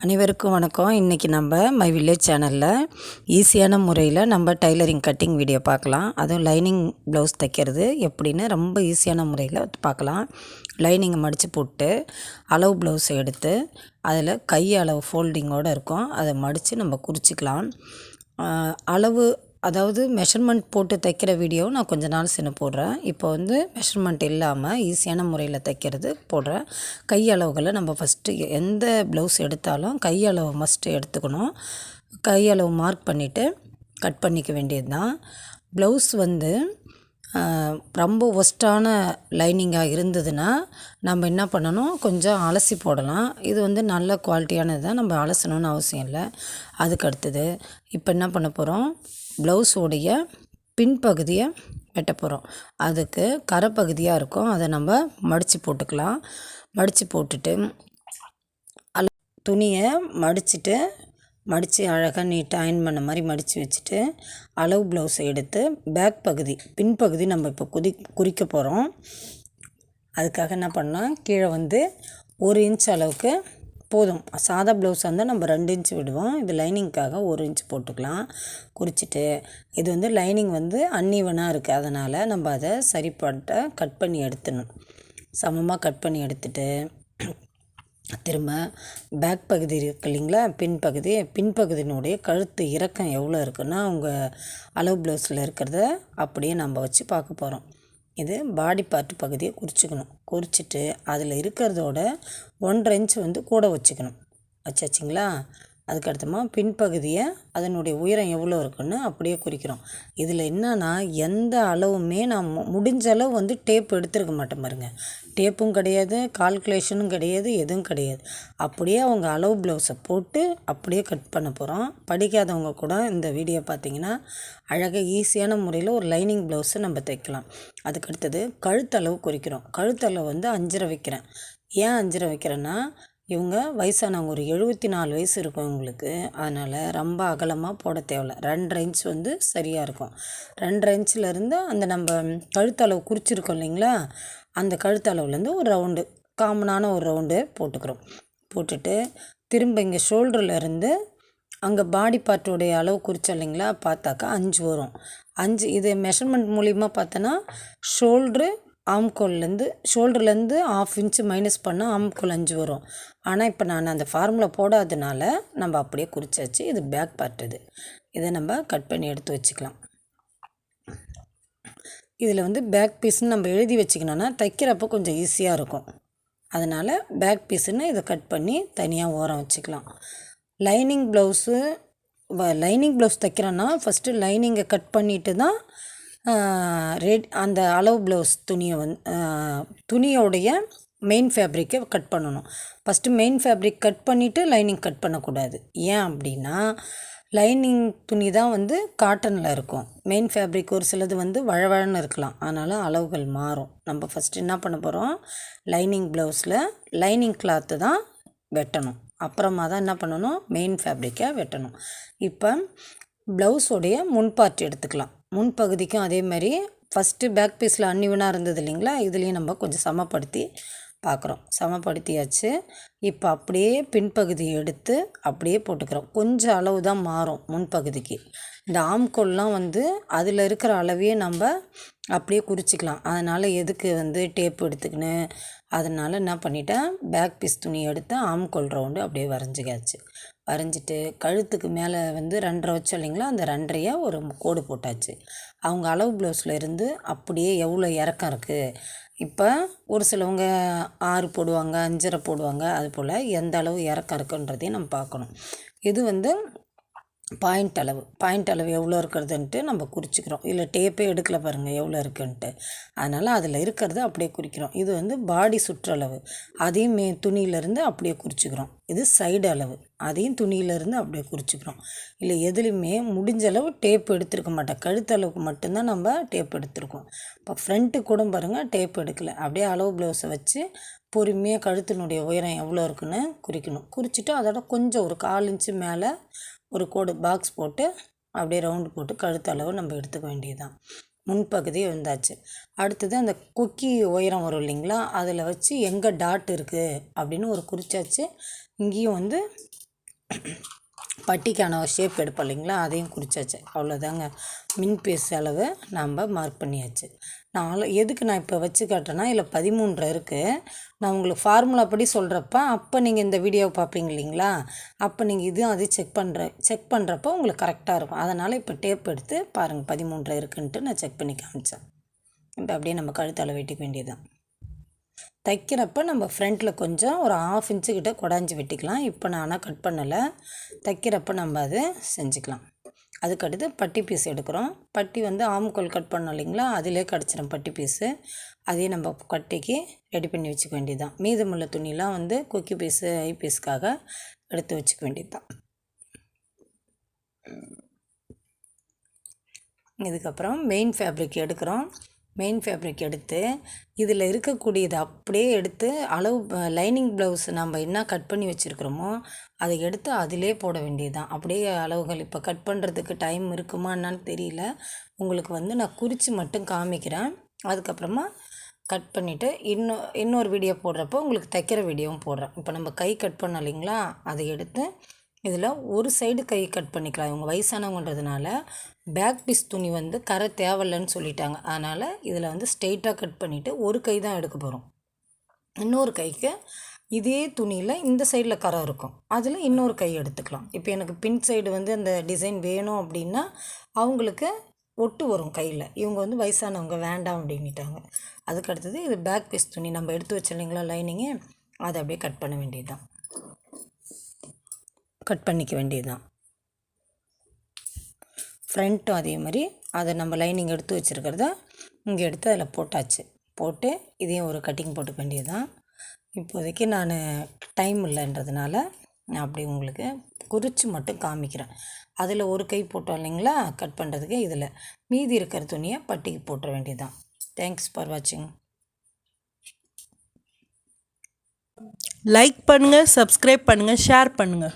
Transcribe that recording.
அனைவருக்கும் வணக்கம். இன்றைக்கி நம்ம மை வில்லேஜ் சேனலில் ஈஸியான முறையில் நம்ம டைலரிங் கட்டிங் வீடியோ பார்க்கலாம். அதுவும் லைனிங் ப்ளவுஸ் தைக்கிறது எப்படின்னு ரொம்ப ஈஸியான முறையில் பார்க்கலாம். லைனிங்கை மடித்து போட்டு அளவு ப்ளவுஸை எடுத்து அதில் கை அளவு ஃபோல்டிங்கோடு இருக்கும், அதை மடித்து நம்ம குறிச்சிக்கலாம். அளவு அதாவது மெஷர்மெண்ட் போட்டு தைக்கிற வீடியோ நான் கொஞ்ச நாள் சின்ன போடுறேன். இப்போ மெஷர்மெண்ட் இல்லாமல் ஈஸியான முறையில் தைக்கிறது போடுறேன். கை அளவுகளை நம்ம ஃபஸ்ட்டு எந்த ப்ளவுஸ் எடுத்தாலும் கை அளவு மஸ்ட்டு எடுத்துக்கணும். கை அளவு மார்க் பண்ணிவிட்டு கட் பண்ணிக்க வேண்டியது தான். ப்ளவுஸ் ரொம்ப ஒஸ்ட்டான லைனிங்காக இருந்ததுன்னா நம்ம என்ன பண்ணணும், கொஞ்சம் அலசி போடலாம். இது நல்ல குவாலிட்டியானது தான், நம்ம அலசணும்னு அவசியம் இல்லை. அதுக்கு அடுத்தது இப்போ என்ன பண்ண போகிறோம், ப்ளவுஸோடைய பின்பகுதியை வெட்ட போகிறோம். அதுக்கு கரைப்பகுதியாக இருக்கும், அதை நம்ம மடித்து போட்டுக்கலாம். மடித்து போட்டுட்டு துணியை மடித்து அழகாக நீட்டாக அயன் பண்ண மாதிரி மடித்து வச்சுட்டு அளவு ப்ளவுஸை எடுத்து பேக் பகுதி பின்பகுதி நம்ம இப்போ குறிக்க போகிறோம். அதுக்காக என்ன பண்ணால் கீழே 1 இன்ச் அளவுக்கு போதும். சாதா ப்ளவுஸாக இருந்தால் நம்ம 2 இன்ச் விடுவோம். இது லைனிங்க்காக 1 இன்ச் போட்டுக்கலாம். குறிச்சிட்டு இது லைனிங் அன்ஈவனாக இருக்குது, அதனால் நம்ம அதை சரிப்பட்ட கட் பண்ணி எடுத்துடணும். சமமாக கட் பண்ணி எடுத்துட்டு திரும்ப பேக் பகுதி இருக்கு இல்லைங்களா, பின்பகுதியினுடைய கழுத்து இறக்கம் எவ்வளோ இருக்குன்னா உங்கள் அளவு ப்ளவுஸில் இருக்கிறத அப்படியே நம்ம வச்சு பார்க்க போகிறோம். இது பாடி பார்ட் பகுதியை குறிச்சிட்டு அதில் இருக்கிறதோட 1.5 இன்ச் கூட வச்சாச்சுங்களா. அதுக்கடுத்தமாக பின்பகுதியை அதனுடைய உயரம் எவ்வளோ இருக்குன்னு அப்படியே குறிக்கிறோம். இதில் என்னன்னா எந்த அளவுமே நான் முடிஞ்ச அளவு டேப் எடுத்துருக்க மாட்டேன் பாருங்க. டேப்பும் கிடையாது, கால்குலேஷனும் கிடையாது, எதுவும் கிடையாது. அப்படியே அவங்க அளவு ப்ளவுஸை போட்டு அப்படியே கட் பண்ண போகிறோம். படிக்காதவங்க கூட இந்த வீடியோ பார்த்திங்கன்னா அழகாக ஈஸியான முறையில் ஒரு லைனிங் ப்ளவுஸை நம்ம தைக்கலாம். அதுக்கடுத்தது கழுத்தளவு குறிக்கிறோம். கழுத்தளவு 5.5 வைக்கிறேன். ஏன் 5.5 வைக்கிறேன்னா, இவங்க வயசானவங்க, ஒரு 74 வயசு இருக்கும் இவங்களுக்கு. அதனால் ரொம்ப அகலமாக போட தேவையில்ல. 2.5 இன்ச் சரியாக இருக்கும். 2.5 இன்ச்சிலேருந்து அந்த நம்ம கழுத்தளவு குறிச்சிருக்கோம் இல்லைங்களா, அந்த கழுத்தளவுலேருந்து ஒரு ரவுண்டு, காமனான ஒரு ரவுண்டு போட்டுக்கிறோம். போட்டுட்டு திரும்ப இங்கே ஷோல்டர்லேருந்து அங்கே பாடி பார்ட்டோடைய அளவு குறித்தோம் இல்லைங்களா, பார்த்தாக்கா 5 வரும். 5 இது மெஷர்மெண்ட் மூலிமா பார்த்தோன்னா ஷோல்டர்லேருந்து 1/2 இன்ச்சு மைனஸ் பண்ணால் ஆம்கோல் 5 வரும். ஆனால் இப்போ நான் அந்த ஃபார்முலா போடாதனால நம்ம அப்படியே குறிச்சாச்சு. இது பேக் பார்ட். இதை நம்ம கட் பண்ணி எடுத்து வச்சுக்கலாம். இதில் பேக் பீஸ்ன்னு நம்ம எழுதி வச்சுக்கணுன்னா தைக்கிறப்போ கொஞ்சம் ஈஸியாக இருக்கும். அதனால் பேக் பீஸுன்னு இதை கட் பண்ணி தனியாக ஓரம் வச்சுக்கலாம். லைனிங் ப்ளவுஸ் தைக்கிறோன்னா ஃபஸ்ட்டு லைனிங்கை கட் பண்ணிவிட்டு தான் அந்த அளவு ப்ளவுஸ் துணியோடைய மெயின் ஃபேப்ரிக்கை கட் பண்ணணும். ஃபஸ்ட்டு மெயின் ஃபேப்ரிக் கட் பண்ணிவிட்டு லைனிங் கட் பண்ணக்கூடாது. ஏன் அப்படின்னா, லைனிங் துணி தான் காட்டனில் இருக்கும். மெயின் ஃபேப்ரிக் ஒரு சிலது வழவழன்னு இருக்கலாம், அதனால் அளவுகள் மாறும். நம்ம ஃபஸ்ட்டு என்ன பண்ண போகிறோம், லைனிங் ப்ளவுஸில் லைனிங் கிளாத்து தான் வெட்டணும். அப்புறமா தான் என்ன பண்ணணும், மெயின் ஃபேப்ரிக்கை வெட்டணும். இப்போ ப்ளவுஸோடைய முன்பார்ட் எடுத்துக்கலாம். முன்பகுதிக்கும் அதே மாதிரி ஃபஸ்ட்டு பேக் பீஸில் அன்னிவனாக இருந்தது இல்லைங்களா, இதுலேயும் நம்ம கொஞ்சம் சமப்படுத்தி பார்க்குறோம். சமப்படுத்தியாச்சு. இப்போ அப்படியே பின்பகுதியை எடுத்து அப்படியே போட்டுக்கிறோம். கொஞ்சம் அளவு தான் மாறும் முன்பகுதிக்கு. இந்த ஆம்கோல்லாம் அதில் இருக்கிற அளவையே நம்ம அப்படியே குறிச்சிக்கலாம். அதனால் எதுக்கு டேப் எடுத்துக்கின்னு, அதனால் என்ன பண்ணிட்டேன், பேக் பீஸ் துணி எடுத்து ஆம்கோல் ரவுண்டு அப்படியே வரைஞ்சிட்டு கழுத்துக்கு மேலே 2.5 வச்சோம் இல்லைங்களா, அந்த 2.5 ஒரு கோடு போட்டாச்சு. அவங்க அளவு ப்ளவுஸில் இருந்து அப்படியே எவ்வளோ இறக்கம் இருக்குது. இப்போ ஒரு சிலவங்க 6 போடுவாங்க, 5.5 போடுவாங்க. அதுபோல் எந்த அளவு இறக்கம் இருக்குன்றதையும் நம்ம பார்க்கணும். இது பாயிண்ட் அளவு எவ்வளோ இருக்கிறதுன்ட்டு நம்ம குறிச்சிக்கிறோம். இல்லை டேப்பே எடுக்கல பாருங்கள் எவ்வளோ இருக்குன்ட்டு. அதனால் அதில் இருக்கிறத அப்படியே குறிக்கிறோம். இது பாடி சுற்றளவு, அதையும் துணியிலேருந்து அப்படியே குறிச்சிக்கிறோம். இது சைடு அளவு, அதையும் துணியிலேருந்து அப்படியே குறிச்சிக்கிறோம். இல்லை எதுலேயுமே முடிஞ்ச அளவு டேப் எடுத்துருக்க மாட்டேன். கழுத்தளவுக்கு மட்டும்தான் நம்ம டேப் எடுத்துருக்கோம். இப்போ ஃப்ரண்ட்டு கூட பாருங்கள் டேப் எடுக்கலை. அப்படியே அளவு ப்ளவுஸை வச்சு பொறுமையாக கழுத்தினுடைய உயரம் எவ்வளோ இருக்குன்னு குறிச்சிட்டு அதோட கொஞ்சம் ஒரு 1/4 இன்ச்சு மேலே ஒரு கோடு பாக்ஸ் போட்டு அப்படியே ரவுண்டு போட்டு கழுத்தளவு நம்ம எடுத்துக்க வேண்டியதுதான். முன்பகுதி வந்தாச்சு. அடுத்தது அந்த கொக்கி உயரம் வரும் இல்லைங்களா, அதில் வச்சு எங்கே டாட் இருக்குது அப்படின்னு ஒரு குறிச்சாச்சு. இங்கேயும் பட்டிக்கான ஷேப் எடுப்போம் இல்லைங்களா, அதையும் குறிச்சாச்சு. அவ்வளோதாங்க. மின் பீஸ் அளவு நம்ம மார்க் பண்ணியாச்சு. எதுக்கு நான் இப்போ வச்சு காட்டுறேன்னா, இதில் 13 இருக்குது. நான் உங்களுக்கு ஃபார்முலா படி சொல்கிறப்ப அப்போ நீங்கள் இந்த வீடியோவை பார்ப்பீங்க இல்லைங்களா, அப்போ நீங்கள் இதுவும் அதையும் செக் பண்ணுறப்போ உங்களுக்கு கரெக்டாக இருக்கும். அதனால் இப்போ டேப் எடுத்து பாருங்கள் 13 இருக்குன்ட்டு நான் செக் பண்ணி காமிச்சேன். இப்போ அப்படியே நம்ம கழுத்தால் வெட்டிக்க வேண்டியதுதான். தைக்கிறப்ப நம்ம ஃப்ரண்ட்டில் கொஞ்சம் ஒரு 1/2 இன்ச்சு கிட்ட குடஞ்சி வெட்டிக்கலாம். இப்போ நான் ஆனால் கட் பண்ணலை. தைக்கிறப்ப நம்ம அதை செஞ்சுக்கலாம். அதுக்கடுத்து பட்டி பீஸ் எடுக்கிறோம். பட்டி வந்து ஆம்கோல் கட் பண்ணோம் இல்லைங்களா, அதிலே கிடச்சிடும் பட்டி பீஸு. அதையும் நம்ம கட்டிக்கு ரெடி பண்ணி வச்சுக்க வேண்டியதுதான். மீதமுள்ள துணிலாம் வந்து கொக்கி பீஸு ஐ பீஸுக்காக எடுத்து வச்சுக்க வேண்டியது தான். இதுக்கப்புறம் மெயின் ஃபேப்ரிக் எடுக்கிறோம். மெயின் ஃபேப்ரிக் எடுத்து இதில் இருக்கக்கூடியது அப்படியே எடுத்து அளவு லைனிங் ப்ளவுஸ் நம்ம என்ன கட் பண்ணி வச்சுருக்குறோமோ அதை எடுத்து அதிலே போட வேண்டியது தான். அப்படியே அளவுகள் இப்போ கட் பண்ணுறதுக்கு டைம் இருக்குமா என்னான்னு தெரியல. உங்களுக்கு வந்து நான் குறித்து மட்டும் காமிக்கிறேன். அதுக்கப்புறமா கட் பண்ணிவிட்டு இன்னொரு வீடியோ போடுறப்போ உங்களுக்கு தைக்கிற வீடியோவும் போடுறேன். இப்போ நம்ம கை கட் பண்ணோம் இல்லைங்களா, அதை எடுத்து இதில் ஒரு சைடு கை கட் பண்ணிக்கலாம். இவங்க வயசானவங்கன்றதுனால பேக் பீஸ் துணி வந்து கரை தேவையில்லைன்னு சொல்லிட்டாங்க. அதனால் இதில் வந்து ஸ்ட்ரெயிட்டாக கட் பண்ணிவிட்டு ஒரு கை தான் எடுக்க போகிறோம். இன்னொரு கைக்கு இதே துணியில் இந்த சைடில் கரை இருக்கும், அதில் இன்னொரு கை எடுத்துக்கலாம். இப்போ எனக்கு பின் சைடு வந்து அந்த டிசைன் வேணும் அப்படின்னா அவங்களுக்கு ஒட்டு வரும் கையில். இவங்க வந்து வயசானவங்க வேண்டாம் அப்படின்ட்டாங்க. அதுக்கு அடுத்தது இது பேக் பீஸ் துணி நம்ம எடுத்து வச்சோம் இல்லைங்களா லைனிங்கு, அதை அப்படியே கட் பண்ண வேண்டியது தான். கட் பண்ணிக்க வேண்டியது தான். ஃப்ரண்ட்டும் அதே மாதிரி அதை நம்ம லைனிங் எடுத்து வச்சுருக்கிறத இங்கே எடுத்து அதில் போட்டாச்சு. போட்டு இதையும் ஒரு கட்டிங் போட்டுக்க வேண்டியது தான். இப்போதைக்கு நான் டைம் இல்லைன்றதுனால நான் அப்படி உங்களுக்கு குறித்து மட்டும் காமிக்கிறேன். அதில் ஒரு கை போட்டோம் இல்லைங்களா கட் பண்ணுறதுக்கு, இதில் மீதி இருக்கிற துணியை பட்டிக்கு போட்டுற வேண்டியது தான். தேங்க்ஸ் ஃபார் வாட்சிங். லைக் பண்ணுங்கள், சப்ஸ்கிரைப் பண்ணுங்கள், ஷேர் பண்ணுங்கள்.